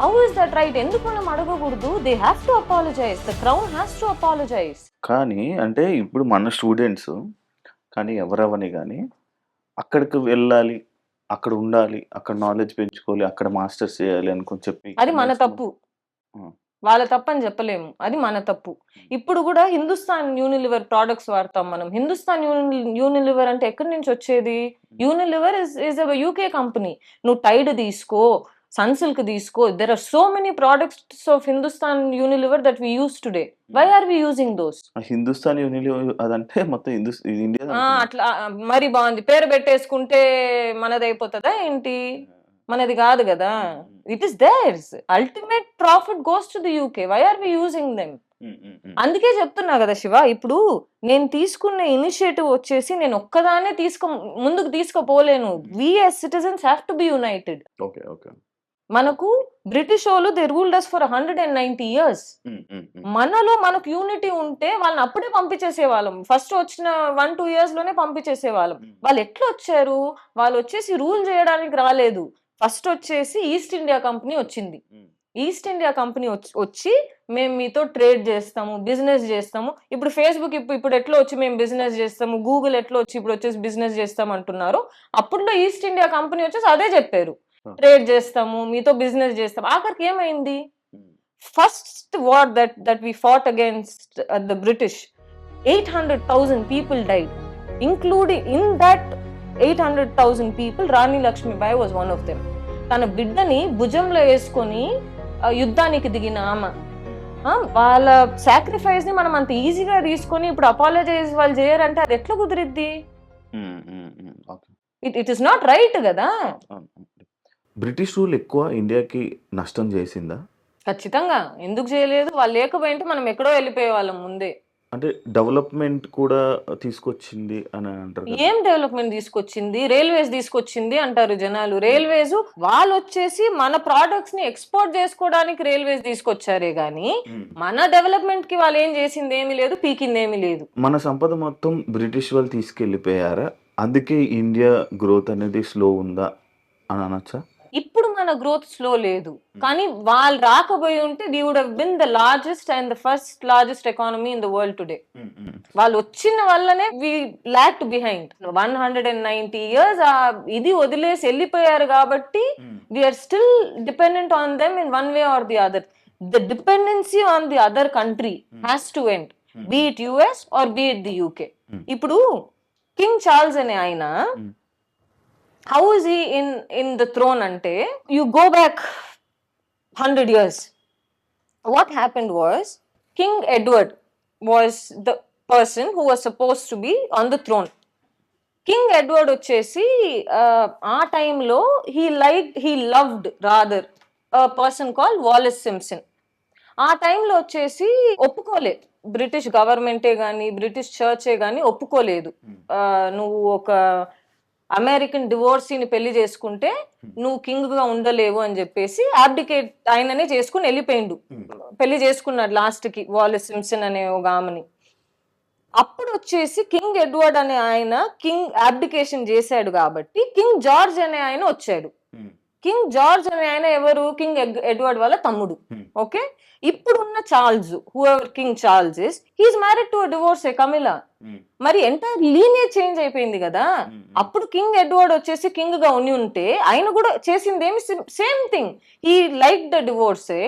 Speaker 2: How is that right? ఎందుకు మనం అడగకూడదు? They have to apologise, the crown has to apologise.
Speaker 1: కానీ అంటే ఇప్పుడు మన స్టూడెంట్స్ కానీ ఎవరెవని కానీ అక్కడికి వెళ్ళాలి, అక్కడ ఉండాలి, అక్కడ నాలెడ్జ్ పెంచుకోవాలి, అక్కడ మాస్టర్స్ చేయాలి అనుకుని చెప్పి,
Speaker 2: అది మన తప్పు. వాళ్ళ తప్పని చెప్పలేము, అది మన తప్పు. ఇప్పుడు కూడా హిందుస్థాన్ యూనిలివర్ ప్రోడక్ట్స్ వాడతాం మనం. హిందుస్థాన్ యూనిలివర్ అంటే ఎక్కడి నుంచి వచ్చేది? Unilever is a UK company. నువ్వు టైడ్ తీసుకో, సన్సిల్క్ తీసుకో, there are so many products of Hindustan Unilever that we use today. Why are we using those?
Speaker 1: Hindustan Unilever అదంటే మొత్తం ఇండియా.
Speaker 2: అట్లా మరి బాగుంది, పేరు పెట్టేసుకుంటే మనది అయిపోతుందా ఏంటి? మనది కాదు కదా. It is theirs. Ultimate profit goes to the UK. Why are we using them? అందుకే చెప్తున్నా కదా శివ, ఇప్పుడు నేను తీసుకున్న ఇనిషియేటివ్ వచ్చేసి నేను ఒక్కదానే ముందుకు తీసుకుపోలేను. We as citizens have to be united.
Speaker 1: Okay okay.
Speaker 2: మనకు బ్రిటిష్ వాళ్ళు they ruled us for 190 years. మనలో మనకు యూనిటీ ఉంటే వాళ్ళని అప్పుడే పంపించేసేవాళ్ళం. ఫస్ట్ వచ్చిన 1-2 years లోనే పంపించేసేవాళ్ళం. వాళ్ళు ఎట్లా వచ్చారు? వాళ్ళు వచ్చేసి రూల్ చేయడానికి రాలేదు. ఫస్ట్ వచ్చేసి ఈస్ట్ ఇండియా కంపెనీ వచ్చింది. ఈస్ట్ ఇండియా కంపెనీ వచ్చి మేము మీతో ట్రేడ్ చేస్తాము, బిజినెస్ చేస్తాము. ఇప్పుడు ఫేస్బుక్ ఇప్పుడు ఎట్లా వచ్చి మేము బిజినెస్ చేస్తాము, గూగుల్ ఎట్లా వచ్చి ఇప్పుడు వచ్చేసి బిజినెస్ చేస్తాం అంటున్నారు. అప్పుడులో ఈస్ట్ ఇండియా కంపెనీ వచ్చేసి అదే చెప్పారు, ట్రేడ్ చేస్తాము, మీతో బిజినెస్ చేస్తాం. ఆఖరికి ఏమైంది? First war that we fought against the British, 800,000 people died, including in that 800,000 people Rani Lakshmibai was one of them. తన బిడ్డని భుజంలో వేసుకొని యుద్ధానికి దిగిన ఆమె. వాళ్ళ సాక్రిఫైస్ ని మనం అంత ఈజీగా తీసుకొని ఇప్పుడు అపాలజైజ్ వాళ్ళు చేయరంటే అది ఎట్లా కుదిరిద్ది? ఇట్ ఇస్ నాట్ రైట్ కదా.
Speaker 1: బ్రిటిష్ రూల్ ఎక్కువ ఇండియాకి నష్టం చేసిందా?
Speaker 2: ఖచ్చితంగా. ఎందుకు చేయలేదు? వాళ్ళు లేకపోయింటే మనం ఎక్కడో వెళ్ళిపోయే వాళ్ళం ముందే.
Speaker 1: అంటే డెవలప్మెంట్ కూడా తీసుకొచ్చింది అని అంటారు.
Speaker 2: ఏం డెవలప్మెంట్ తీసుకొచ్చింది? రైల్వేస్ తీసుకొచ్చింది అంటారు జనాలు. రైల్వేస్ వాళ్ళు వచ్చేసి మన ప్రోడక్ట్స్ ని ఎక్స్పోర్ట్ చేసుకోవడానికి రైల్వేస్ తీసుకొచ్చారే గానీ మన డెవలప్మెంట్ కి వాళ్ళు ఏం చేసింది ఏమీ లేదు, పీకింది ఏమీ లేదు.
Speaker 1: మన సంపద మొత్తం బ్రిటిష్ వాళ్ళు తీసుకెళ్లిపోయారా? అందుకే ఇండియా గ్రోత్ అనేది స్లో ఉందా అని అనొచ్చా?
Speaker 2: ఇప్పుడు మన గ్రోత్ స్లో లేదు, కానీ వాళ్ళు రాకపోయి ఉంటే we would have been the largest and the first largest economy in the world today. వాళ్ళు వచ్చిన వల్లనే వి లాగ్డ్ బిహైండ్. 190 years ఇది వదిలేసి వెళ్ళిపోయారు కాబట్టి we are still dependent on them in one way or the other. The dependency on the other country has to end, be it US or be it the UK. ఇప్పుడు King Charles అనే ఆయన how is he in the throne ante you go back 100 years. What happened was King Edward was the person who was supposed to be on the throne. King Edward వచ్చేసి ఆ టైంలో he loved rather a person called Wallace Simpson. ఆ టైంలో వచ్చేసి ఒప్పుకోలే, British గవర్నమెంటే గానీ British చర్చే గానీ ఒప్పుకోలేదు. నువ్వు ఒక అమెరికన్ డివోర్సీని పెళ్లి చేసుకుంటే నువ్వు కింగ్ గా ఉండలేవు అని చెప్పేసి అబ్డికేట్ ఆయననే చేసుకుని వెళ్ళిపోయిండు. పెళ్లి చేసుకున్నాడు లాస్ట్ కి వాలెస్ సింప్సన్ అనే ఒక ఆమెని. అప్పుడు వచ్చేసి కింగ్ ఎడ్వర్డ్ అనే ఆయన కింగ్ అబ్డికేషన్ చేశాడు కాబట్టి కింగ్ జార్జ్ అనే ఆయన వచ్చాడు. కింగ్ జార్జ్ అనే ఆయన ఎవరు? కింగ్ ఎడ్వర్డ్ వాళ్ళ తమ్ముడు. ఓకే, ఇప్పుడున్న Charles, whoever King Charles is, he is married to a divorcee Camilla. మరి ఎంటైర్ లీనియేజ్ చేంజ్ అయిపోయింది కదా. అప్పుడు కింగ్ ఎడ్వర్డ్ వచ్చేసి కింగ్ గా ఉని ఉంటే ఆయన కూడా చేసింది ఏమి same thing. He like the divorcee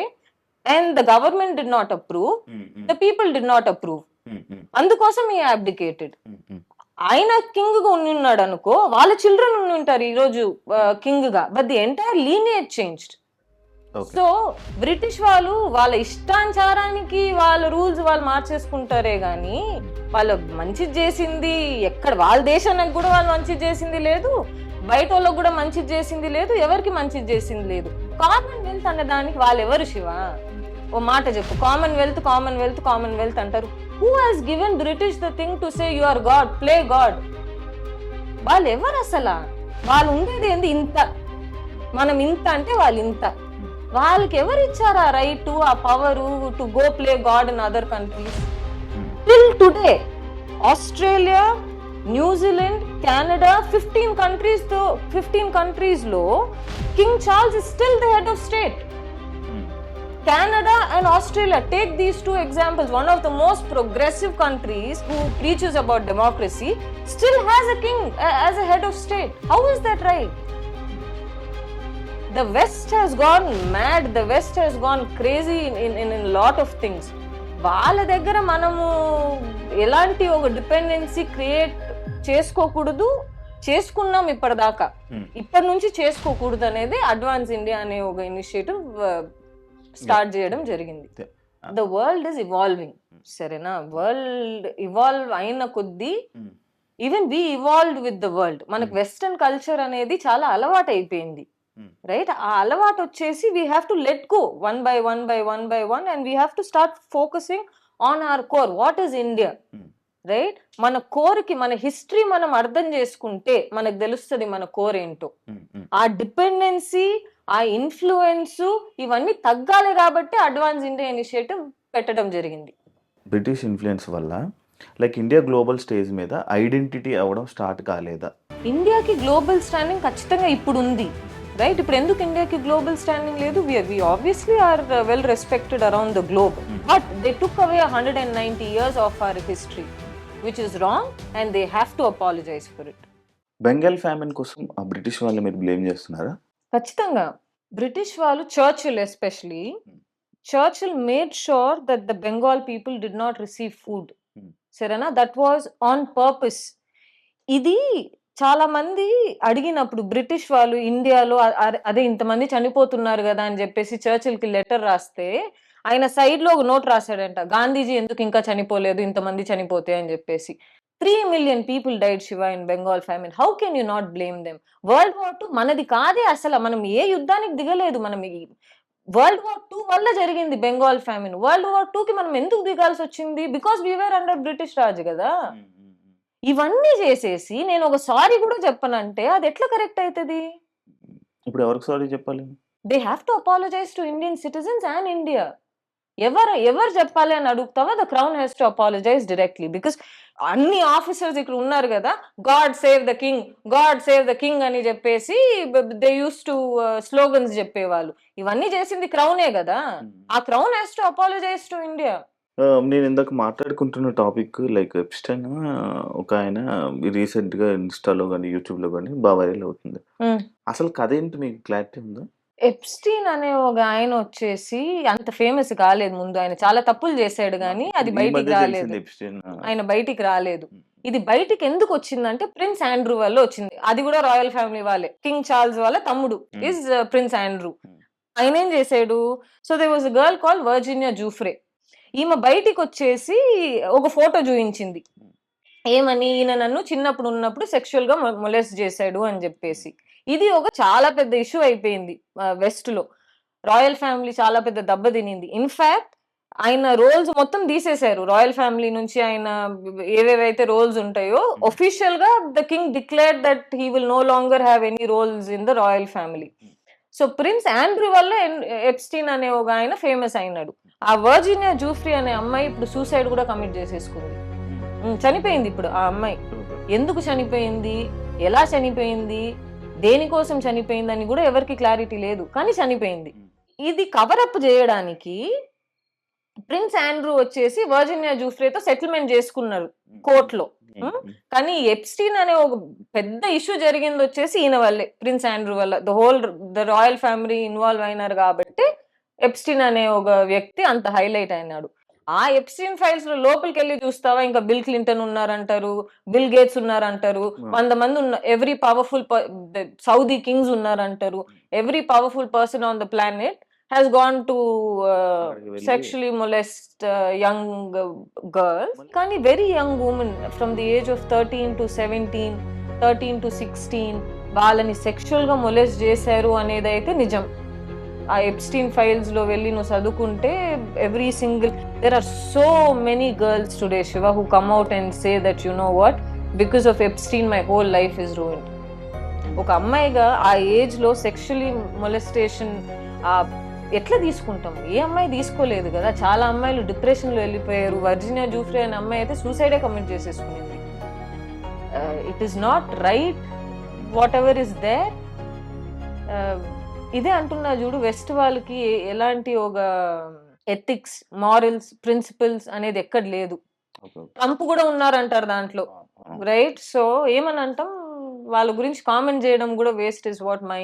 Speaker 2: and the government did not approve, the people did not approve. అందుకోసం హీ అబ్డికేటెడ్. ఆయన కింగ్ గా ఉని ఉన్నాడు అనుకో, వాళ్ళ చిల్డ్రన్ ఉని ఉంటారు ఈ రోజు కింగ్ గా, but the entire lineage changed. So British వాళ్ళు వాళ్ళ ఇష్టానుసారానికి వాళ్ళ రూల్స్ వాళ్ళు మార్చేసుకుంటారే గాని వాళ్ళు మంచిది చేసింది ఎక్కడ, వాళ్ళ దేశానికి కూడా వాళ్ళు మంచిది చేసింది లేదు, బయట వాళ్ళకి కూడా మంచిది చేసింది లేదు, ఎవరికి మంచిది చేసింది లేదు. కామన్వెల్త్ అనే దానికి వాళ్ళు ఎవరు శివ? ఓ మాట చెప్పు, కామన్వెల్త్ కామన్వెల్త్ కామన్వెల్త్ అంటారు. Who has given British the thing to say you are God, play God? వాళ్ళు ఎవరు అసలు? వాళ్ళు ఉండేది ఏంది ఇంత, మనం ఇంత అంటే వాళ్ళు ఇంత. వాళ్ళకి ఎవరు ఇచ్చారు ఆ రైట్, ఆ power to go play God in other countries? Till today Australia, New Zealand, Canada, 15 countries లో king Charles is still the head of state. Canada and Australia, take these two examples, one of the most progressive countries who preaches about democracy still has a king as a head of state. How is that right? The West has gone mad, the West has gone crazy in a lot of things. వాళ్ళ దగ్గర మనము ఎలాంటి ఒక dependency create చేసుకోకూడదు, చేసుకున్నాం ఇప్పటిదాకా, ఇప్పటి నుంచి చేసుకోకూడదు అనేది అడ్వాన్స్ ఇండియా అనే ఒక ఇనిషియేటివ్ స్టార్ట్ చేయడం జరిగింది. ద వరల్డ్ ఇస్ ఇవాల్వింగ్, సరేనా? వరల్డ్ ఇవాల్వ్ అయిన కొద్దీ even we evolved with the world. మనకు వెస్టర్న్ కల్చర్ అనేది చాలా అలవాటు అయిపోయింది, రైట్? ఆ అలవాటు వచ్చేసి we have to let go one by one and we have to start focusing on our core. What is India, right? మన కోర్కి, మన హిస్టరీ మనం అర్థం చేసుకుంటే మనకు తెలుస్తుంది మన కోర్ ఏంటో. ఆ డిపెండెన్సీ, ఆ ఇన్ఫ్లుయెన్స్ ఇవన్నీ తగ్గాలి కాబట్టి అడ్వాన్స్ ఇండియా ఇనిషియేటివ్ పెట్టడం జరిగింది.
Speaker 1: బ్రిటిష్ ఇన్ఫ్లుయెన్స్ వల్ల లైక్ ఇండియా గ్లోబల్ స్టేజ్ మీద ఐడెంటిటీ అవ్వడం స్టార్ట్ కాలేదా?
Speaker 2: ఇండియాకి గ్లోబల్ స్టాండింగ్ ఖచ్చితంగా ఇప్పుడు ఉంది. రైట్. ఇప్పుడు ఎందుకు ఇండియాకి గ్లోబల్ స్టాండింగ్ లేదు? We obviously are well respected around the globe, but they took away 190 years of our history, which is wrong, and they have to apologize for it.
Speaker 1: Bengal famine కోసం ఆ British వాళ్ళని మీరు blame చేస్తున్నారా?
Speaker 2: ఖచ్చితంగా. British వాళ్ళు, Churchill especially, Churchill made sure that the Bengal people did not receive food. సరేనా? That was on purpose. ఇది చాలా మంది అడిగినప్పుడు బ్రిటిష్ వాళ్ళు ఇండియాలో అదే ఇంతమంది చనిపోతున్నారు కదా అని చెప్పేసి చర్చిల్ కి లెటర్ రాస్తే ఆయన సైడ్ లో ఒక నోట్ రాశాడంట, గాంధీజీ ఎందుకు ఇంకా చనిపోలేదు, ఇంతమంది చనిపోతే అని చెప్పేసి. 3 million people died, Shiva, in Bengal famine. How can you not blame them? World War II మనది కాదే అసలు. మనం ఏ యుద్ధానికి దిగలేదు. మనం వరల్డ్ వార్ 2 వల్ల జరిగింది బెంగాల్ ఫ్యామిన్. వరల్డ్ వార్ 2 కి మనం ఎందుకు దిగాల్సి వచ్చింది? Because we were under British Raj కదా. ఇవన్నీ చేసేసి నేను ఒక సారీ కూడా చెప్పనంటే అది ఎట్లా కరెక్ట్ అవుతుంది?
Speaker 1: ఇప్పుడు ఎవరికి సారీ చెప్పాలి?
Speaker 2: They have to apologise to Indian citizens and India. ఎవరు చెప్పాలి అని అడుగుతావా? The crown has to apologise directly. Because అన్ని ఆఫీసర్స్ ఇక్కడ ఉన్నారు కదా, God save the king, God save the king అని చెప్పేసి దే యూస్ టు స్లోగన్స్ చెప్పేవాళ్ళు. ఇవన్నీ చేసింది క్రౌనే కదా. ఆ crown has to apologise to India.
Speaker 1: నేను ఇందాక మాట్లాడుకుంటున్న టాపిక్ లైక్ ఎప్స్టైన్ ఒక ఆయన రీసెంట్ గా ఇన్స్టాలో కానీ యూట్యూబ్ లో కానీ బాగా వైరల్ అవుతుంది. అసలు కథ ఏంటి, మీకు క్లారిటీ ఉందా?
Speaker 2: ఎప్స్టీన్ అనే ఒక ఆయన వచ్చేసి అంత ఫేమస్ కాలేదు ముందు. ఆయన చాలా తప్పులు చేశాడు కానీ అది బయటికి రాలేదు. ఆయన బయటికి రాలేదు. ఇది బయటికి ఎందుకు వచ్చిందంటే ప్రిన్స్ ఆండ్రూ వల్ల వచ్చింది. అది కూడా రాయల్ ఫ్యామిలీ వాళ్ళే. కింగ్ చార్ల్స్ వాళ్ళ తమ్ముడు ఇస్ ప్రిన్స్ ఆండ్రూ. ఆయన ఏం చేశాడు? So there was a girl call Virginia Giuffre. ఈమె బయటికి వచ్చేసి ఒక ఫోటో చూపించింది. ఏమని? ఈయన నన్ను చిన్నప్పుడు ఉన్నప్పుడు సెక్షువల్ గా మొలెస్ట్ చేశాడు అని చెప్పేసి. ఇది ఒక చాలా పెద్ద ఇష్యూ అయిపోయింది వెస్ట్ లో. రాయల్ ఫ్యామిలీ చాలా పెద్ద దెబ్బ తినింది. ఇన్ఫాక్ట్ ఆయన రోల్స్ మొత్తం తీసేశారు రాయల్ ఫ్యామిలీ నుంచి. ఆయన ఏవేవైతే రోల్స్ ఉంటాయో ఒఫీషియల్ గా the king declared that he will no longer have any roles in the royal family. So prince Andrew వల్ల ఎప్స్టీన్ అనే ఒక ఆయన ఫేమస్ అయినాడు. ఆ వర్జీనియా జూఫ్రీ అనే అమ్మాయి ఇప్పుడు సూసైడ్ కూడా కమిట్ చేసేసుకుంది. చనిపోయింది ఇప్పుడు ఆ అమ్మాయి. ఎందుకు చనిపోయింది, ఎలా చనిపోయింది, దేనికోసం చనిపోయింది అని కూడా ఎవరికి క్లారిటీ లేదు, కానీ చనిపోయింది. ఇది కవరప్ చేయడానికి ప్రిన్స్ ఆండ్రూ వచ్చేసి వర్జీనియా జూఫ్రేతో సెటిల్మెంట్ చేసుకున్నారు కోర్టులో. కానీ ఎప్స్టీన్ అనే ఒక పెద్ద ఇష్యూ జరిగింది వచ్చేసి ఈయన వల్లే, ప్రిన్స్ ఆండ్రూ వల్ల. ద రాయల్ ఫ్యామిలీ ఇన్వాల్వ్ అయినారు కాబట్టి ఎప్స్టీన్ అనే ఒక వ్యక్తి అంత హైలైట్ అయినాడు. ఆ ఎప్స్టీన్ ఫైల్స్ లో లోపలికి వెళ్ళి చూస్తావా, ఇంకా బిల్ క్లింటన్ ఉన్నారంటారు, బిల్ గేట్స్ ఉన్నారంటారు, 100 మంది ఎవ్రీ పవర్ఫుల్ సౌదీ కింగ్స్ ఉన్నారంటారు. Every powerful person on the planet has gone to sexually molest young girls. Kani very young women from the age of 13 to 17, 13 to 16 వాళ్ళని sexual గా molest చేశారు అనేది అయితే నిజం. ఆ ఎప్స్టీన్ ఫైల్స్ లో వెళ్ళి నువ్వు చదువుకుంటే every single there are so many girls today శివ who come out and say that you know what, because of Epstein my whole life is ruined. ఒక అమ్మాయిగా ఆ ఏజ్ లో సెక్షువల్లీ మొలెస్టేషన్ ఎట్లా తీసుకుంటాం? ఏ అమ్మాయి తీసుకోలేదు కదా. చాలా అమ్మాయిలు డిప్రెషన్ లో వెళ్ళిపోయారు. వర్జీనియా జూఫ్రే అనే అమ్మాయి అయితే సూసైడే కమిట్ చేసేసుకునేది. It is not right whatever is there. ఇదే అంటున్నా చూడు, వెస్ట్ వాళ్ళకి ఎలాంటి ఒక ఎథిక్స్, మారల్స్, ప్రిన్సిపల్స్ అనేది ఎక్కడ లేదు. ట్రంప్ కూడా ఉన్నారంటారు దాంట్లో, రైట్? సో ఏమని అంటాం, వాళ్ళ గురించి కామెంట్ చేయడం కూడా waste is what my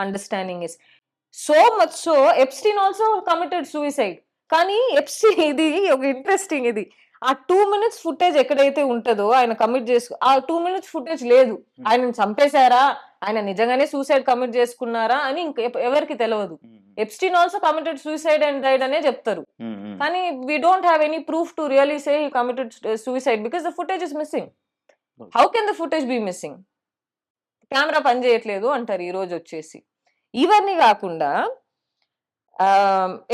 Speaker 2: understanding is. So much so Epstein also committed suicide. కానీ ఎప్స్టీన్, ఇది ఒక ఇంట్రెస్టింగ్, ఇది ఆ 2 minutes ఫుటేజ్ ఎక్కడైతే ఉంటుందో ఆయన కమిట్ చేసుకు, ఆ 2 minutes ఫుటేజ్ లేదు. ఆయన చంపేశారా, ఆయన నిజంగానే సూసైడ్ కమిట్ చేసుకున్నారా అని ఎవరికి తెలియదు. Epstein also committed suicide and died అనే చెప్తారు, కానీ we don't have any proof to really say he committed suicide because the footage is missing. How can the footage be missing? Camera పని చేయట్లేదు అంటారు ఈ రోజు వచ్చేసి. ఇవన్నీ కాకుండా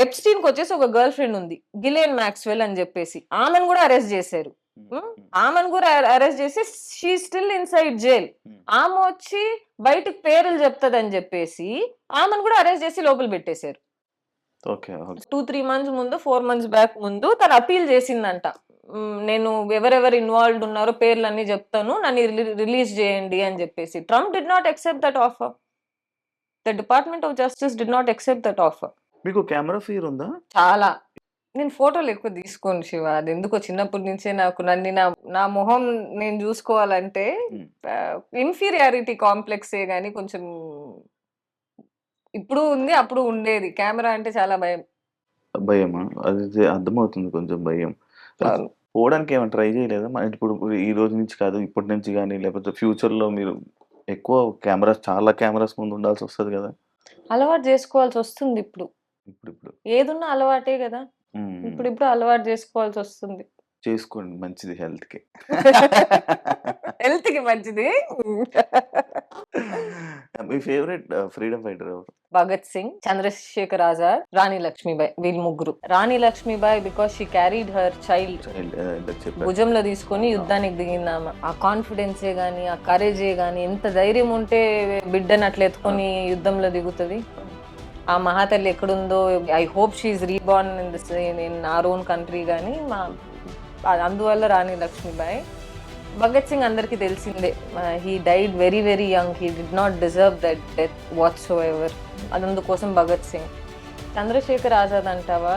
Speaker 2: ఎప్స్టీన్ కి వచ్చేసి ఒక గర్ల్ ఫ్రెండ్ ఉంది, గిలెన్ మ్యాక్స్వెల్ అని చెప్పేసి. ఆమెను కూడా అరెస్ట్ చేశారు. ఆమెను కూడా అరెస్ట్ చేసి షీ స్టిల్ ఇన్సైడ్ జైల్. ఆమె వచ్చి బయటకు పేర్లు చెప్తాదని చెప్పేసి ఆమెను కూడా అరెస్ట్ చేసి లోపల పెట్టేశారు. 2-3 months ముందు, 4 months బ్యాక్ ముందు తను అపీల్ చేసిందంట, నేను ఎవరెవరు ఇన్వాల్వ్డ్ ఉన్నారో పేర్లు అన్ని చెప్తాను, నన్ను రిలీజ్ చేయండి అని చెప్పేసి. Trump did not accept that offer. The Department of Justice did not accept that offer.
Speaker 1: మీకు కెమెరా ఫియర్ ఉందా?
Speaker 2: చాలా. నేను ఫోటోలు ఎక్కువ తీసుకోను శివ. అది ఎందుకో చిన్నప్పటి నుంచే నాకు నా మొహం నేను చూసుకోవాలంటే ఇన్ఫీరియారిటీ కాంప్లెక్సే గానీ కొంచెం ఇప్పుడు ఉంది, అప్పుడు ఉండేది. కెమెరా అంటే చాలా భయం.
Speaker 1: భయమా? అది అర్థమవుతుంది కొంచెం భయం.
Speaker 2: అవును.
Speaker 1: పోవడానికి ఏమైనా ట్రై చేయలేదా? ఇప్పుడు ఈ రోజు నుంచి కాదు, ఇప్పటి నుంచి గానీ లేకపోతే ఫ్యూచర్‌లో మీరు ఎక్కువ చాలా కెమెరాస్ ముందు ఉండాల్సొస్తది గదా!
Speaker 2: అలవాటు చేసుకోవాల్సొస్తుంది ఇప్పుడు.
Speaker 1: ఇప్పుడిప్పుడు.
Speaker 2: ఏదున్నా అలవాటే గదా!
Speaker 1: హ్మ్.
Speaker 2: ఇప్పుడిప్పుడు అలవాటు చేసుకోవాల్సొస్తుంది.
Speaker 1: చేసుకోండి, మంచిది హెల్త్‌కి.
Speaker 2: హెల్త్‌కి మంచిది.
Speaker 1: మీ ఫేవరెట్ ఫ్రీడమ్ ఫైటర్ ఎవరు?
Speaker 2: భగత్ సింగ్, చంద్రశేఖర్ ఆజాద్, రాణి లక్ష్మీబాయి వీళ్ళు ముగ్గురు. Rani Lakshmibai because she carried her child
Speaker 1: ఇందాక చెప్పారు.
Speaker 2: భుజంలో తీసుకొని యుద్ధానికి దిగిందామ. ఆ కాన్ఫిడెన్సే గానీ, ఆ కరేజే గానీ, ఎంత ధైర్యం ఉంటే బిడ్డని అట్లా ఎత్తుకొని యుద్ధంలో దిగుతుంది. ఆ మహాతల్లి ఎక్కడుందో, I hope she reborn in our own country గానీ అందువల్ల రాణి లక్ష్మీబాయి. భగత్ సింగ్ అందరికీ తెలిసిందే. He died very very young. He did not deserve that death whatsoever. అందుకోసం భగత్ సింగ్. చంద్రశేఖర్ ఆజాద్ అంటావా?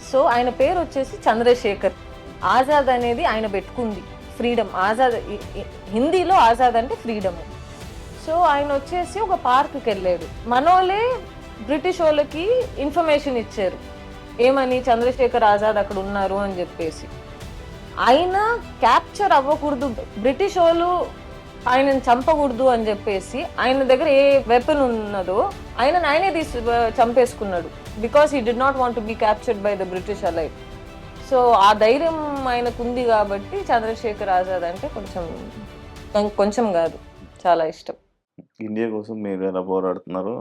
Speaker 2: సో ఆయన పేరు వచ్చేసి చంద్రశేఖర్. ఆజాద్ అనేది ఆయన పెట్టుకుంది. ఫ్రీడమ్ ఆజాద్, హిందీలో ఆజాద్ అంటే ఫ్రీడమ్. సో ఆయన వచ్చేసి ఒక పార్క్కి వెళ్ళాడు. మనోలే బ్రిటిష్ వాళ్ళకి ఇన్ఫర్మేషన్ ఇచ్చారు, ఏమని, చంద్రశేఖర్ ఆజాద్ అక్కడ ఉన్నారు అని చెప్పేసి. ఆయన క్యాప్చర్ అవ్వకూడదు, బ్రిటిష్ వాళ్ళు ఆయనను చంపకూడదు అని చెప్పేసి ఆయన దగ్గర ఏ వెపన్ ఉన్నదో ఆయనే చంపేసుకున్నాడు. Because he did not want to be captured by the British alive. So ఆ ధైర్యం ఆయనకు ఉంది కాబట్టి చంద్రశేఖర్ ఆజాద్ అంటే కొంచెం కాదు, చాలా ఇష్టం.
Speaker 1: ఇండియా కోసం మీరు ఎలా పోరాడుతున్నారు?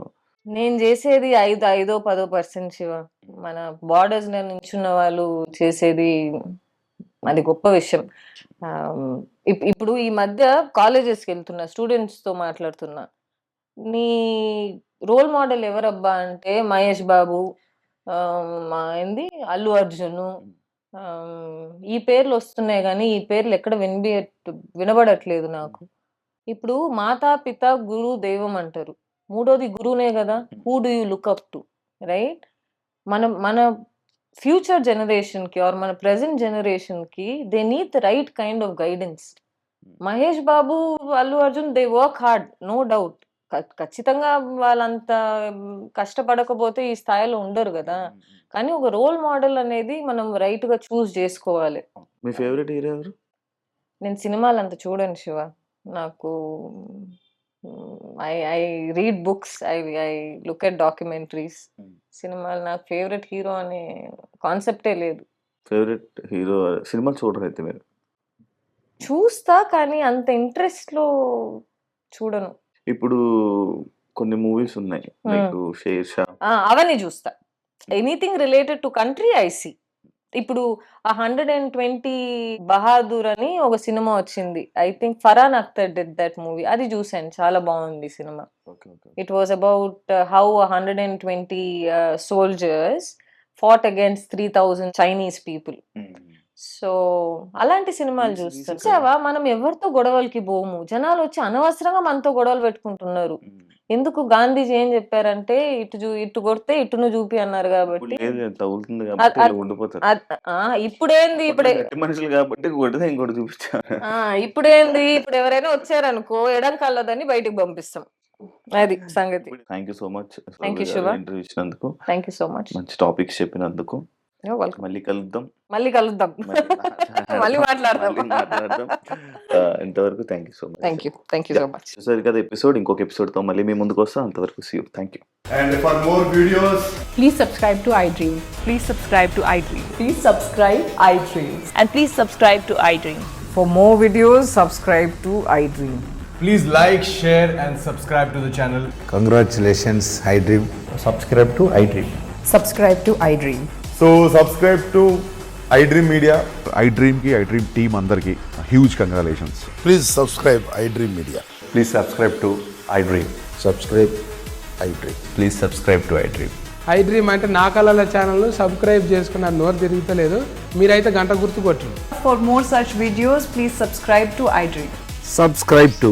Speaker 2: నేను చేసేది 5-10% శివ. మన బార్డర్స్ నించున్న వాళ్ళు చేసేది అది గొప్ప విషయం. ఇప్పుడు ఈ మధ్య కాలేజెస్కి వెళ్తున్నా, స్టూడెంట్స్తో మాట్లాడుతున్నా. నీ రోల్ మోడల్ ఎవరబ్బా అంటే మహేష్ బాబు, అల్లు అర్జున్, ఈ పేర్లు వస్తున్నాయి కానీ ఈ పేర్లు ఎక్కడ వినబడట్లేదు నాకు. ఇప్పుడు మాతా పిత గురు దైవం అంటారు, మూడోది గురువునే కదా. Who do you look up to, right? మన ఫ్యూచర్ జనరేషన్కి ఆర్ మన ప్రెసెంట్ జనరేషన్కి they need the right kind of guidance. Mahesh Babu, Allu Arjun, they work hard, no doubt. ఖచ్చితంగా వాళ్ళంత కష్టపడకపోతే ఈ స్థాయిలో ఉండరు కదా. కానీ ఒక రోల్ మోడల్ అనేది మనం రైట్గా చూస్ చేసుకోవాలి.
Speaker 1: మీ ఫేవరెట్ హీరో ఎవరు?
Speaker 2: నేను సినిమాలు అంత చూడను శివ. నాకు I read books, I look at documentaries. సినిమాలు నాకు ఫేవరెట్ హీరో అనే కాన్సెప్టే లేదు.
Speaker 1: ఫేవరెట్ హీరో సినిమాలు చూడరు అయితే మీరు?
Speaker 2: చూస్తా కానీ అంత ఇంట్రెస్ట్లో చూడను.
Speaker 1: ఇప్పుడు కొన్ని మూవీస్ ఉన్నాయి, లైక్ షేర్షా,
Speaker 2: అవన్నీ చూస్తా. Anything related to country I see. ఇప్పుడు 120 బహాదూర్ అని ఒక సినిమా వచ్చింది. I think Farhan Akhtar did that movie. అది చూసాను, చాలా బాగుంది సినిమా. It was about how 120 soldiers fought against 3,000 Chinese people. So అలాంటి సినిమాలు చూస్తావా? మనం ఎవరితో గొడవలకి పోము. జనాలు వచ్చి అనవసరంగా మనతో గొడవలు పెట్టుకుంటున్నారు. ఎందుకు? గాంధీజీ ఏం చెప్పారంటే ఇటు కొడితే ఇటును చూపి అన్నారు కాబట్టి. ఇప్పుడేంది, ఇప్పుడేంది, ఇప్పుడు ఎవరైనా వచ్చారనుకో ఎడం కళ్ళదని బయటకు పంపిస్తాం. అది సంగతి.
Speaker 1: Thank you so much
Speaker 2: interview ఇచ్చినందుకు. Thank you so much.
Speaker 1: మంచి టాపిక్స్ చెప్పినందుకు. మళ్ళీ కలుద్దాం.
Speaker 2: మళ్ళీ మాట్లాడదాం.
Speaker 1: ఇంతవరకు thank you so much.
Speaker 2: Thank you so much.
Speaker 1: చూసారు కదా ఎపిసోడ్. ఇంకొక ఎపిసోడ్ తో మళ్ళీ మీ ముందుకు వస్తాం. అంతవరకు see you. Thank you.
Speaker 3: And for more videos,
Speaker 4: please subscribe to iDream.
Speaker 5: Please subscribe to iDream.
Speaker 4: Please subscribe iDream.
Speaker 5: And please subscribe to iDream.
Speaker 4: For more videos, subscribe to iDream.
Speaker 3: please like, share and subscribe to the channel.
Speaker 6: Congratulations, iDream.
Speaker 7: Subscribe to iDream.
Speaker 4: Subscribe to iDream.
Speaker 3: So subscribe to iDream Media.
Speaker 8: iDream ki iDream team andarki huge congratulations.
Speaker 6: Please subscribe iDream Media.
Speaker 7: Please subscribe to iDream.
Speaker 6: Subscribe iDream.
Speaker 7: Please subscribe to iDream.
Speaker 9: iDream అంటే నా కళల ఛానల్ను subscribe చేసుకున్న నోరు తిరుగుతలేదు. మీరైతే గంట గుర్తు కొట్టండి.
Speaker 4: For more such videos, please subscribe to iDream.
Speaker 10: Subscribe to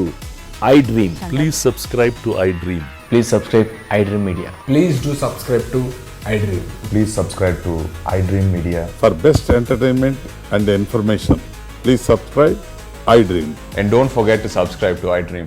Speaker 10: iDream. Please subscribe to iDream.
Speaker 7: Please subscribe iDream Media.
Speaker 3: Please do subscribe to iDream.
Speaker 8: Please subscribe to iDream Media.
Speaker 10: For best entertainment and information, please subscribe iDream.
Speaker 7: And don't forget to subscribe to iDream.